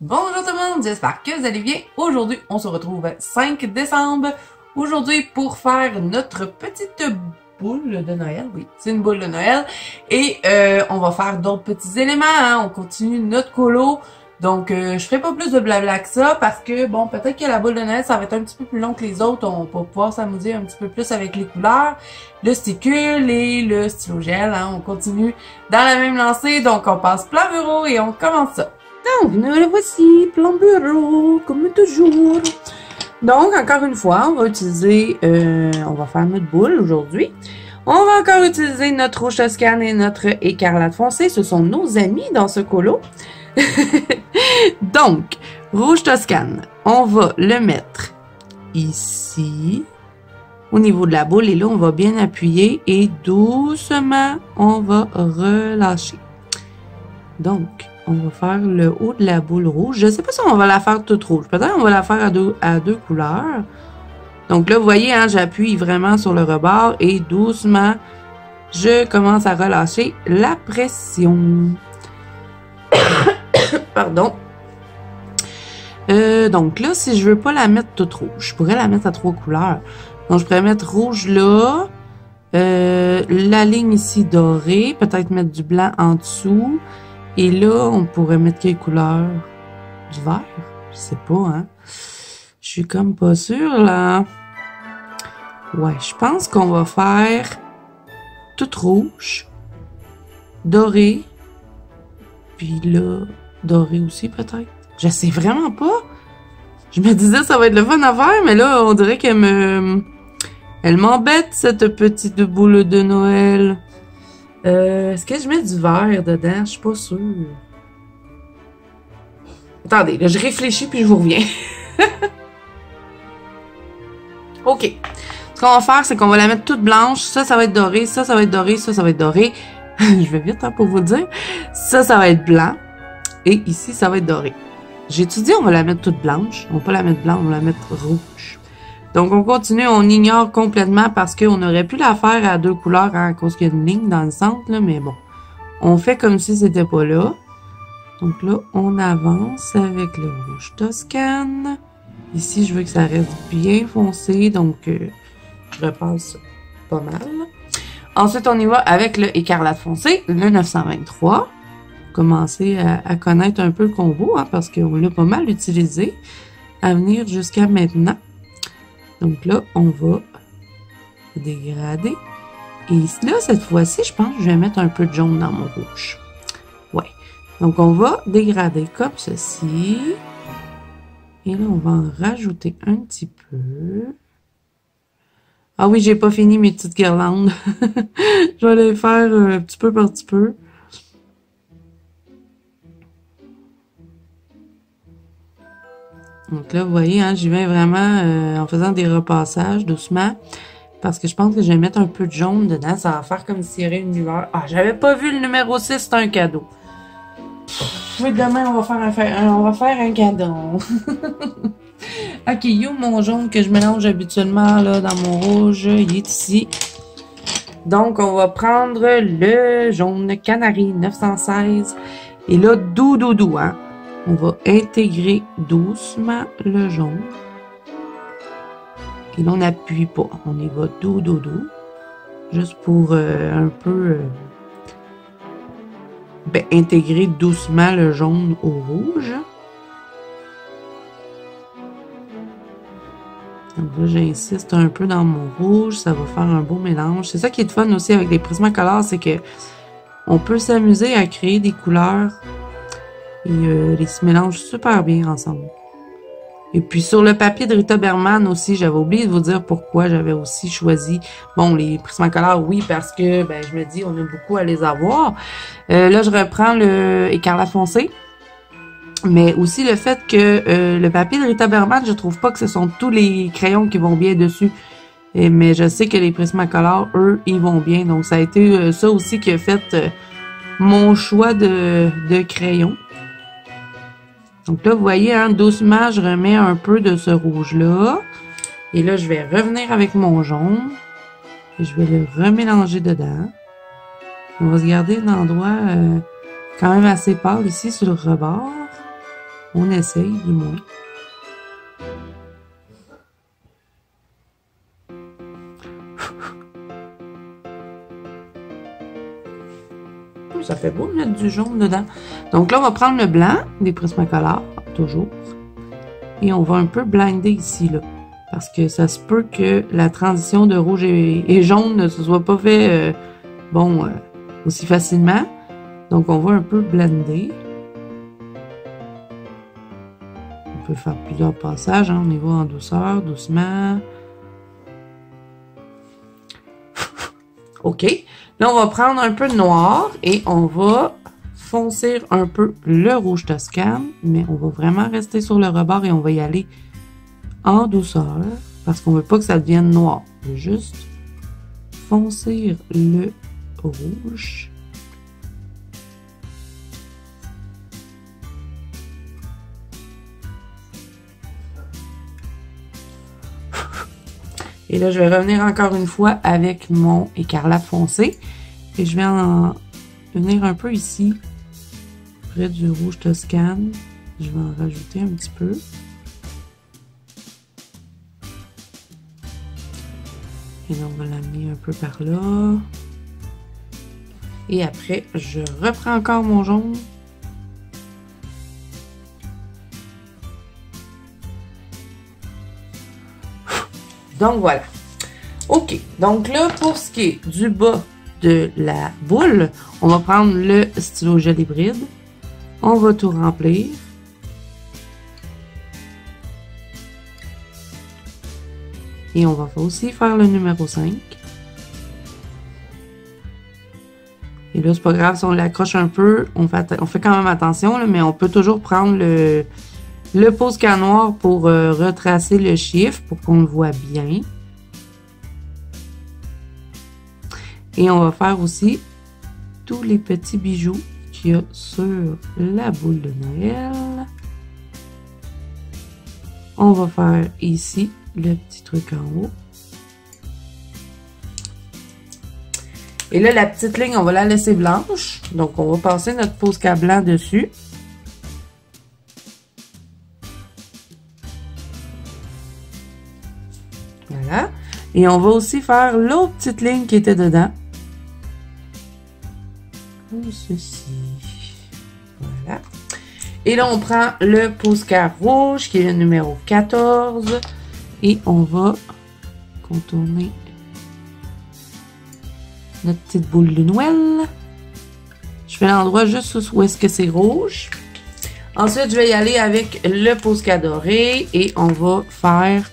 Bonjour tout le monde, j'espère que vous allez bien. Aujourd'hui, on se retrouve 5 décembre. Aujourd'hui, pour faire notre petite boule de Noël. Oui, c'est une boule de Noël. Et on va faire d'autres petits éléments. Hein. On continue notre colo. Donc, je ferai pas plus de blabla que ça parce que, bon, peut-être que la boule de Noël, ça va être un petit peu plus long que les autres. On va pouvoir s'amuser un petit peu plus avec les couleurs, le sticule et le stylo gel. Hein. On continue dans la même lancée. Donc, on passe plan bureau et on commence ça. Donc, nous le voici, plan bureau, comme toujours. Donc, encore une fois, on va utiliser, on va faire notre boule aujourd'hui. On va encore utiliser notre rouge toscane et notre écarlate foncé. Ce sont nos amis dans ce colo. Donc, rouge toscane, on va le mettre ici, au niveau de la boule. Et là, on va bien appuyer et doucement, on va relâcher. Donc, on va faire le haut de la boule rouge. Je ne sais pas si on va la faire toute rouge. Peut-être qu'on va la faire à deux couleurs. Donc là, vous voyez, hein, j'appuie vraiment sur le rebord et doucement, je commence à relâcher la pression. Pardon. Donc là, si je veux pas la mettre toute rouge, je pourrais la mettre à 3 couleurs. Donc, je pourrais mettre rouge là, la ligne ici dorée, peut-être mettre du blanc en dessous. Et là, on pourrait mettre quelle couleur? Du vert? Je sais pas, hein. Je suis comme pas sûre, là. Ouais, je pense qu'on va faire toute rouge, doré, puis là, doré aussi, peut-être. Je sais vraiment pas. Je me disais, ça va être le fun à faire, mais là, on dirait qu'elle m'embête, cette petite boule de Noël. Est-ce que je mets du vert dedans? Je suis pas sûre. Attendez, là, je réfléchis puis je vous reviens. OK. Ce qu'on va faire, c'est qu'on va la mettre toute blanche. Ça va être doré. Ça va être doré. Ça va être doré. Je vais vite, hein, pour vous le dire. Ça va être blanc. Et ici, ça va être doré. J'ai dit, on va la mettre toute blanche. On va pas la mettre blanche, on va la mettre rouge. Donc, on continue, on ignore complètement parce qu'on aurait pu la faire à 2 couleurs hein, à cause qu'il y a une ligne dans le centre, là, mais bon. On fait comme si c'était pas là. Donc là, on avance avec le rouge toscane. Ici, je veux que ça reste bien foncé, donc je repasse pas mal. Ensuite, on y va avec le écarlate foncé, le 923. Commencer à connaître un peu le combo, hein, parce qu'on l'a pas mal utilisé à venir jusqu'à maintenant. Donc là, on va dégrader. Et là, cette fois-ci, je pense que je vais mettre un peu de jaune dans mon rouge. Ouais. Donc, on va dégrader comme ceci. Et là, on va en rajouter un petit peu. Ah oui, j'ai pas fini mes petites guirlandes. Je vais les faire petit peu par petit peu. Donc là, vous voyez, hein, j'y vais vraiment en faisant des repassages doucement. Parce que je pense que je vais mettre un peu de jaune dedans. Ça va faire comme s'il y avait une lueur. Ah, j'avais pas vu le numéro 6, c'est un cadeau. Oui, demain, on va faire un cadeau. Ok, yo, mon jaune que je mélange habituellement là dans mon rouge, il est ici. Donc, on va prendre le jaune Canari 916. Et là, doux, hein. On va intégrer doucement le jaune. Et là, on n'appuie pas. On y va doux. Juste pour un peu intégrer doucement le jaune au rouge. Donc là, j'insiste un peu dans mon rouge. Ça va faire un beau mélange. C'est ça qui est fun aussi avec les Prismacolor, c'est que on peut s'amuser à créer des couleurs. Et ils se mélangent super bien ensemble. Et puis sur le papier de Rita Berman aussi, j'avais oublié de vous dire pourquoi j'avais aussi choisi, bon, les Prismacolor, oui, parce que je me dis, on a beaucoup à les avoir. Là, je reprends le écarlate foncé. Mais aussi le fait que le papier de Rita Berman, je trouve pas que ce sont tous les crayons qui vont bien dessus. Mais je sais que les Prismacolor, eux, ils vont bien. Donc ça a été ça aussi qui a fait mon choix de crayon. Donc là, vous voyez, hein, doucement, je remets un peu de ce rouge-là. Et là, je vais revenir avec mon jaune. Et je vais le remélanger dedans. On va se garder un endroit quand même assez pâle ici sur le rebord. On essaye, du moins. Ça fait beau de mettre du jaune dedans. Donc là, on va prendre le blanc des Prismacolor, toujours. Et on va un peu blinder ici, là. Parce que ça se peut que la transition de rouge et jaune ne se soit pas fait, aussi facilement. Donc, on va un peu blender. On peut faire plusieurs passages, hein. On y va en douceur, doucement. OK. Là, on va prendre un peu de noir et on va foncer un peu le rouge Toscane, mais on va vraiment rester sur le rebord et on va y aller en douceur parce qu'on veut pas que ça devienne noir. On veut juste foncer le rouge. Et là, je vais revenir encore une fois avec mon écarlate foncé. Et je vais en venir un peu ici, près du rouge Toscane. Je vais en rajouter un petit peu. Et là, on va l'amener un peu par là. Et après, je reprends encore mon jaune. Donc, voilà. OK. Donc là, pour ce qui est du bas de la boule, on va prendre le stylo gel hybride. On va tout remplir. Et on va aussi faire le numéro 5. Et là, c'est pas grave si on l'accroche un peu. On fait quand même attention, là, mais on peut toujours prendre le Posca noir pour retracer le chiffre pour qu'on le voit bien. Et on va faire aussi tous les petits bijoux qu'il y a sur la boule de Noël. On va faire ici le petit truc en haut. Et là, la petite ligne, on va la laisser blanche. Donc, on va passer notre Posca blanc dessus. Voilà. Et on va aussi faire l'autre petite ligne qui était dedans. Comme ceci. Voilà. Et là, on prend le Posca rouge, qui est le numéro 14. Et on va contourner notre petite boule de Noël. Je fais l'endroit juste où est-ce que c'est rouge. Ensuite, je vais y aller avec le Posca doré et on va faire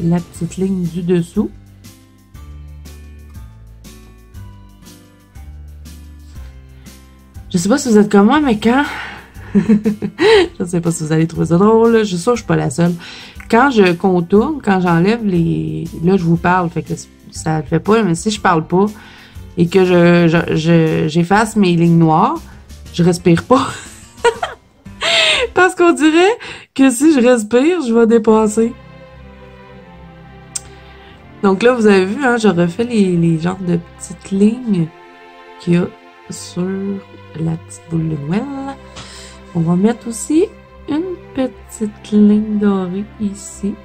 la petite ligne du dessous. Je sais pas si vous êtes comme moi, mais quand... je sais pas si vous allez trouver ça drôle, je suis sûre que je suis pas la seule. Quand je contourne, quand j'enlève les... Là, je vous parle, fait que ça le fait pas, mais si je parle pas et que j'efface mes lignes noires, je respire pas. Parce qu'on dirait que si je respire, je vais dépasser. Donc là, vous avez vu, hein, je refais les genres de petites lignes qu'il y a sur la petite boule de Noël. On va mettre aussi une petite ligne dorée ici.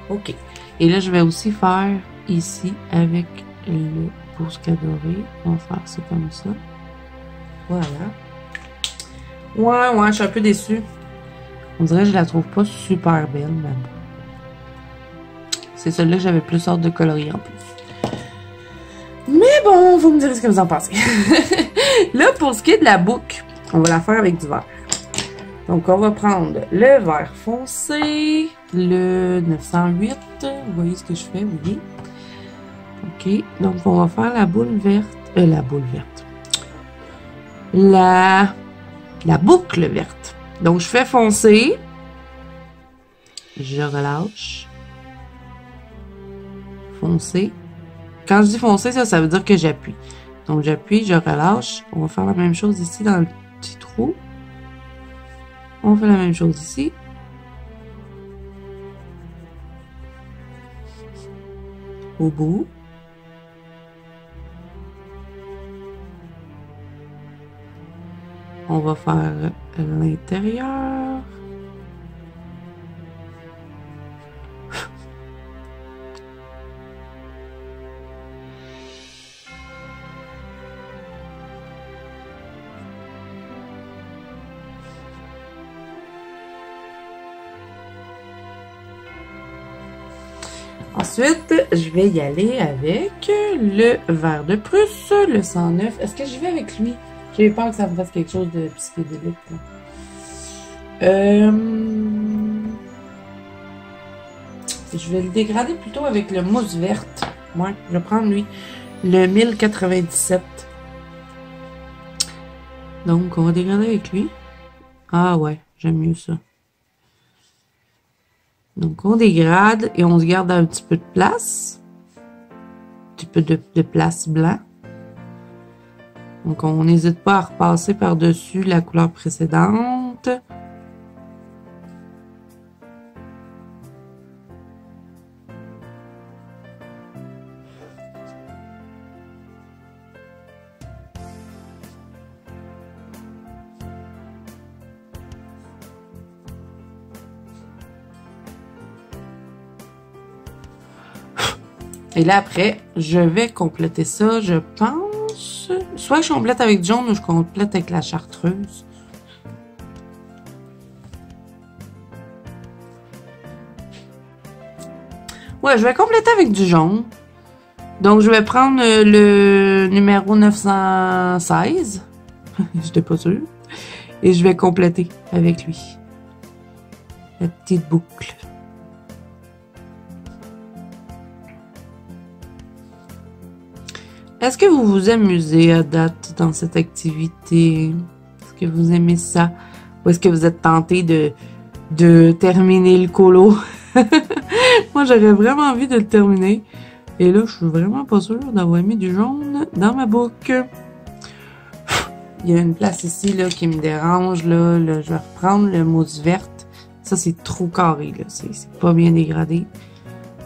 OK. Et là, je vais aussi faire ici avec le Posca doré. On va faire ça comme ça. Voilà. Ouais, je suis un peu déçue. On dirait que je la trouve pas super belle, mais bon. C'est celle-là que j'avais plus hâte de colorier en plus. Mais bon, vous me direz ce que vous en pensez. Là, pour ce qui est de la boucle, on va la faire avec du vert. Donc, on va prendre le vert foncé, le 908. Vous voyez ce que je fais, oui. OK. Donc, on va faire la boule verte. La boule verte. La boucle verte. Donc, je fais foncer. Je relâche. Foncer. Quand je dis foncer, ça veut dire que j'appuie. Donc, j'appuie, je relâche. On va faire la même chose ici dans le petit trou. On fait la même chose ici. au bout. On va faire l'intérieur. Ensuite, je vais y aller avec le verre de Prusse, le 109. Est-ce que je vais avec lui? J'ai peur que ça me fasse quelque chose de psychédélique. Je vais le dégrader plutôt avec le mousse verte. Ouais, je vais prendre lui, le 1097. Donc, on va dégrader avec lui. Ah ouais, j'aime mieux ça. Donc, on dégrade et on se garde un petit peu de place. Un petit peu de place blanc. Donc, on n'hésite pas à repasser par-dessus la couleur précédente. Et là, après, je vais compléter ça, je pense. Soit je complète avec du jaune ou je complète avec la chartreuse. Ouais, je vais compléter avec du jaune. Donc, je vais prendre le numéro 916. J'étais pas sûre. Et je vais compléter avec lui. La petite boucle. Est-ce que vous vous amusez à date dans cette activité? Est-ce que vous aimez ça? Ou est-ce que vous êtes tenté de terminer le colo? Moi, j'aurais vraiment envie de le terminer. Et là, je suis vraiment pas sûre d'avoir mis du jaune dans ma boucle. Il y a une place ici là, qui me dérange. Là, je vais reprendre le mousse verte. Ça, c'est trop carré. C'est pas bien dégradé.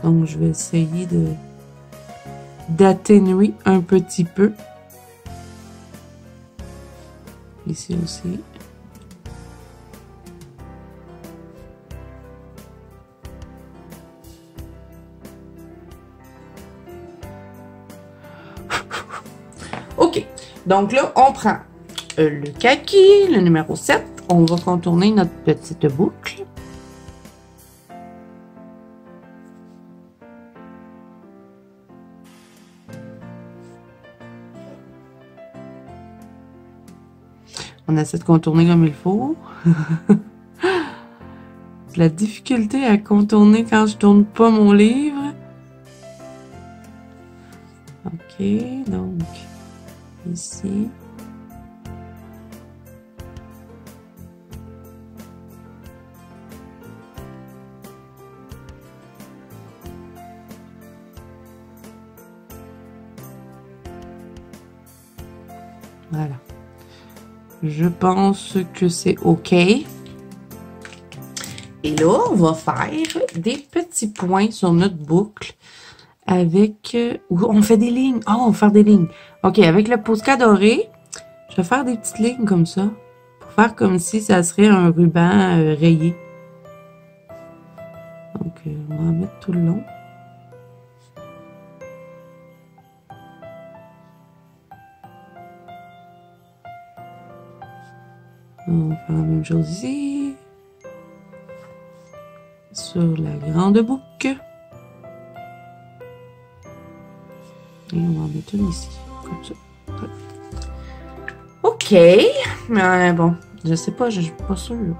Donc, je vais essayer d'atténuer un petit peu. Ici aussi. OK. Donc là, on prend le kaki, le numéro 7. On va contourner notre petite boucle. On essaie de contourner comme il faut. La difficulté à contourner quand je tourne pas mon livre. OK, donc ici. Voilà. Je pense que c'est OK. Et là, on va faire des petits points sur notre boucle avec... on fait des lignes. Ah, on va faire des lignes. OK, avec le Posca doré, je vais faire des petites lignes comme ça. Pour faire comme si ça serait un ruban rayé. Donc, on va en mettre tout le long. On va faire la même chose ici. Sur la grande boucle. Et on va en mettre une ici. Comme ça. OK. Mais bon, je sais pas, je suis pas sûre.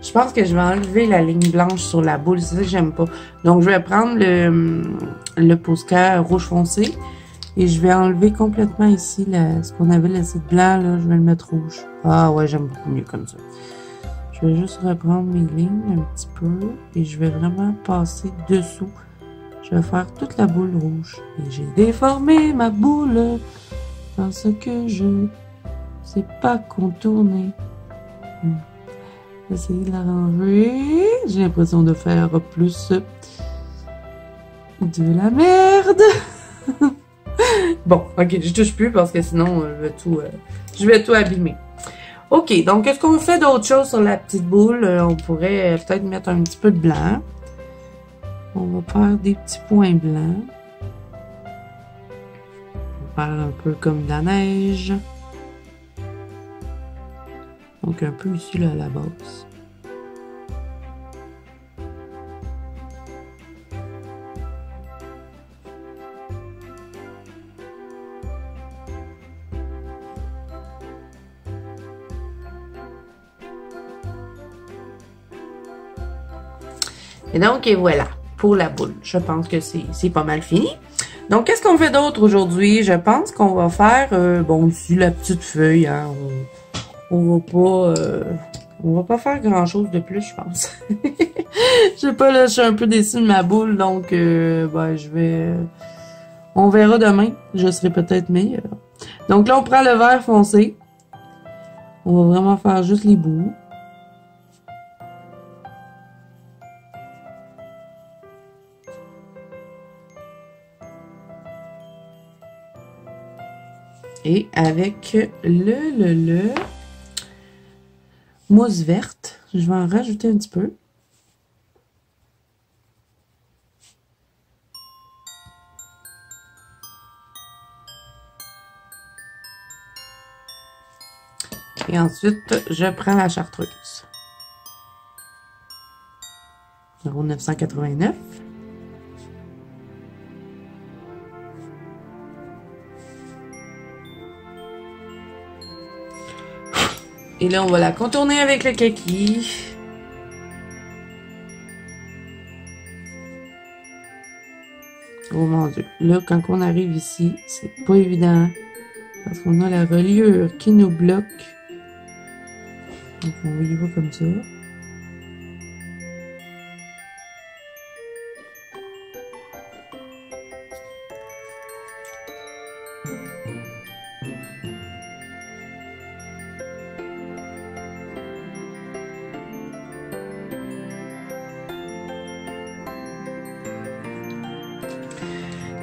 Je pense que je vais enlever la ligne blanche sur la boule. C'est ça que j'aime pas. Donc, je vais prendre le Posca rouge foncé. Et je vais enlever complètement ici ce qu'on avait laissé de blanc. Là, je vais le mettre rouge. Ah ouais, j'aime beaucoup mieux comme ça. Je vais juste reprendre mes lignes un petit peu. Et je vais vraiment passer dessous. Je vais faire toute la boule rouge. Et j'ai déformé ma boule. Parce que je sais pas contourner. Essayer de l'arranger. J'ai l'impression de faire plus De la merde! Bon, ok, je touche plus parce que sinon, je vais tout abîmer. Ok, donc est-ce qu'on fait d'autres choses sur la petite boule? On pourrait peut-être mettre un petit peu de blanc. On va faire des petits points blancs. On va faire un peu comme de la neige. Donc un peu ici là, à la base. Et donc, et voilà, pour la boule. Je pense que c'est pas mal fini. Donc, qu'est-ce qu'on fait d'autre aujourd'hui? Je pense qu'on va faire, bon, ici, la petite feuille, hein. On va pas faire grand-chose de plus, je pense. Je sais pas, là, je suis un peu déçue de ma boule, donc, ben, on verra demain. Je serai peut-être meilleure. Donc là, on prend le vert foncé. On va vraiment faire juste les bouts. Et avec le mousse verte, je vais en rajouter un petit peu. Et ensuite, je prends la chartreuse. 989. Et là, on va la contourner avec le kaki. Oh mon Dieu. Là, quand on arrive ici, c'est pas évident. Parce qu'on a la reliure qui nous bloque. Donc, on y va comme ça.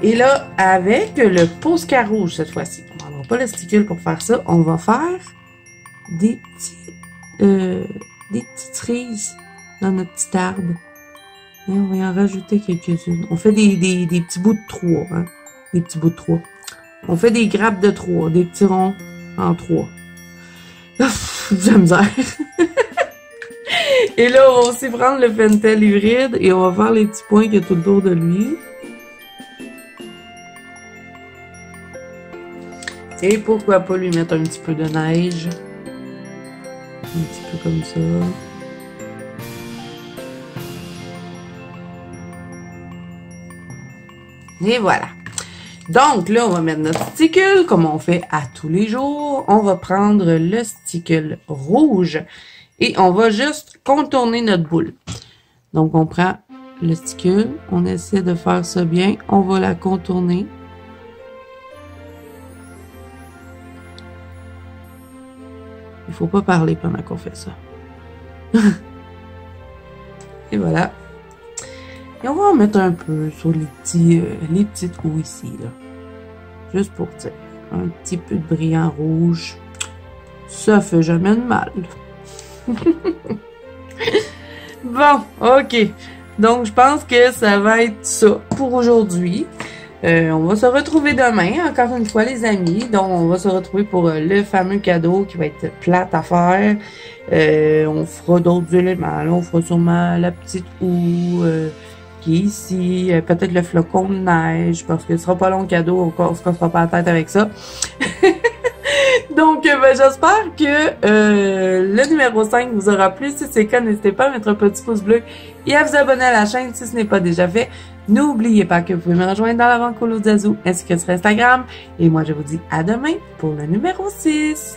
Et là, avec le Posca rouge cette fois-ci, on ne prendra pas le sticule pour faire ça, on va faire des petites cerises dans notre petit arbre. Et on va y en rajouter quelques-unes. On fait des petits bouts de 3, hein. Des petits bouts de 3. On fait des grappes de 3, des petits ronds en 3. J'ai la misère. Et là, on va aussi prendre le pentel hybride et on va faire les petits points qu'il y a tout autour de lui. Et pourquoi pas lui mettre un petit peu de neige. Un petit peu comme ça. Et voilà. Donc là, on va mettre notre sticule comme on fait à tous les jours. On va prendre le sticule rouge et on va juste contourner notre boule. Donc on prend le sticule, on essaie de faire ça bien. On va la contourner. Il faut pas parler pendant qu'on fait ça. Et voilà. Et on va en mettre un peu sur les petits trous ici, là. Juste pour dire. Un petit peu de brillant rouge. Ça fait jamais de mal. Bon, ok. Donc, je pense que ça va être ça pour aujourd'hui. On va se retrouver demain, encore une fois, les amis. Donc, on va se retrouver pour le fameux cadeau qui va être plate à faire. On fera d'autres éléments. Là, on fera sûrement la petite houe qui est ici. Peut-être le flocon de neige, parce que ce sera pas long cadeau. On se cassera pas la tête avec ça. Donc, ben, j'espère que le numéro 5 vous aura plu. Si c'est le cas, n'hésitez pas à mettre un petit pouce bleu et à vous abonner à la chaîne si ce n'est pas déjà fait. N'oubliez pas que vous pouvez me rejoindre dans la banque Colo Zazou ainsi que sur Instagram. Et moi, je vous dis à demain pour le numéro 6.